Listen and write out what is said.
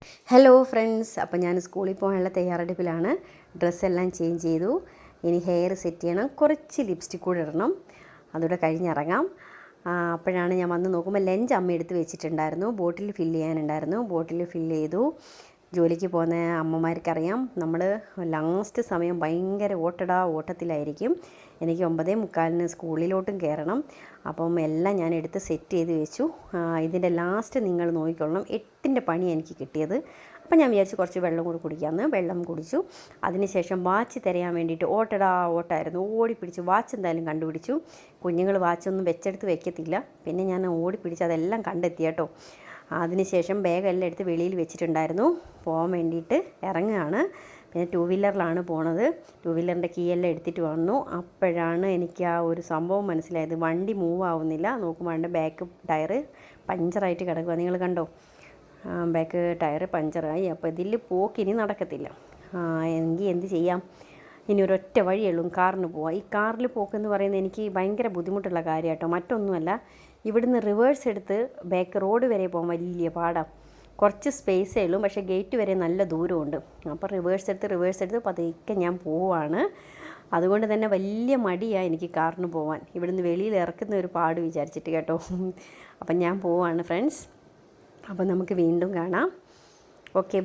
Hello friends, അപ്പോൾ ഞാൻ സ്കൂളിൽ പോകാനുള്ള തയ്യാറെടുപ്പിലാണ്. ഡ്രസ്സെല്ലാം ചേഞ്ച് ചെയ്തു. ഇനി ഹെയർ സെറ്റ് ചെയ്യണം, കുറച്ച് ലിപ്സ്റ്റിക് കൂടെ ഇടണം, അതുകൂടെ കഴിഞ്ഞിറങ്ങാം. അപ്പോഴാണ് ഞാൻ വന്ന് നോക്കുമ്പോൾ ലഞ്ച് അമ്മ എടുത്ത് വെച്ചിട്ടുണ്ടായിരുന്നു. Bottle fill ചെയ്യാനുണ്ടായിരുന്നു. ബോട്ടിൽ ഫില്ല് ചെയ്തു. ജോലിക്ക് പോകുന്ന അമ്മമാർക്കറിയാം, നമ്മൾ ലാസ്റ്റ് സമയം ഭയങ്കര ഓട്ടത്തിലായിരിക്കും. എനിക്ക് 9:45 സ്കൂളിലോട്ടും കയറണം. അപ്പം എല്ലാം ഞാൻ എടുത്ത് സെറ്റ് ചെയ്ത് വെച്ചു. ഇതിൻ്റെ ലാസ്റ്റ് നിങ്ങൾ നോക്കിക്കൊള്ളണം. 8ൻ്റെ പണി എനിക്ക് കിട്ടിയത്. അപ്പം ഞാൻ വിചാരിച്ചു കുറച്ച് വെള്ളം കൂടി കുടിക്കാമെന്ന്. വെള്ളം കുടിച്ചു. അതിനുശേഷം വാച്ച് തിരയാൻ വേണ്ടിയിട്ട് ഓട്ടമായിരുന്നു. ഓടിപ്പിടിച്ച് വാച്ച് എന്തായാലും കണ്ടുപിടിച്ചു. കുഞ്ഞുങ്ങൾ വാച്ചൊന്നും വെച്ചെടുത്ത് വെക്കത്തില്ല. പിന്നെ ഞാൻ ഓടിപ്പിടിച്ച് അതെല്ലാം കണ്ടെത്തി കേട്ടോ. അതിനുശേഷം ബാഗെല്ലാം എടുത്ത് വെളിയിൽ വെച്ചിട്ടുണ്ടായിരുന്നു. പോകാൻ വേണ്ടിയിട്ട് ഇറങ്ങുകയാണ്. പിന്നെ 2 വീലറിലാണ് പോണത്. 2 വീലറിൻ്റെ കീ എല്ലാം എടുത്തിട്ട് വന്നു. അപ്പോഴാണ് എനിക്ക് ആ ഒരു സംഭവം മനസ്സിലായത്. വണ്ടി മൂവ് ആവുന്നില്ല. നോക്കുമ്പോൾ ബാക്ക് ടയർ പഞ്ചറായിട്ട് കിടക്കുക. നിങ്ങൾ കണ്ടോ? ബാക്ക് ടയർ പഞ്ചറായി. അപ്പോൾ ഇതിൽ പോക്കിനി നടക്കത്തില്ല. എങ്കിൽ എന്ത് ചെയ്യാം? ഇനി ഒരൊറ്റ വഴിയുള്ളൂ, കാറിന് പോവാം. ഈ കാറിൽ പോക്കെന്ന് പറയുന്നത് എനിക്ക് ഭയങ്കര ബുദ്ധിമുട്ടുള്ള കാര്യം കേട്ടോ. മറ്റൊന്നുമല്ല, ഇവിടുന്ന് റിവേഴ്സ് എടുത്ത് ബാക്ക് റോഡ് വരെ പോകാൻ വലിയ പാടാണ്. കുറച്ച് സ്പേസേ ഉള്ളൂ, പക്ഷേ ഗേറ്റ് വരെ നല്ല ദൂരമുണ്ട്. അപ്പോൾ റിവേഴ്സ് എടുത്ത് പതുക്കെ ഞാൻ പോവാണ്. അതുകൊണ്ട് തന്നെ വലിയ മടിയാണ് എനിക്ക് കാറിന് പോവാൻ. ഇവിടുന്ന് വെളിയിൽ ഇറക്കുന്ന ഒരു പാട് വിചാരിച്ചിട്ട് കേട്ടോ. അപ്പം ഞാൻ പോവാണ് ഫ്രണ്ട്സ്. അപ്പോൾ നമുക്ക് വീണ്ടും കാണാം. ഓക്കെ.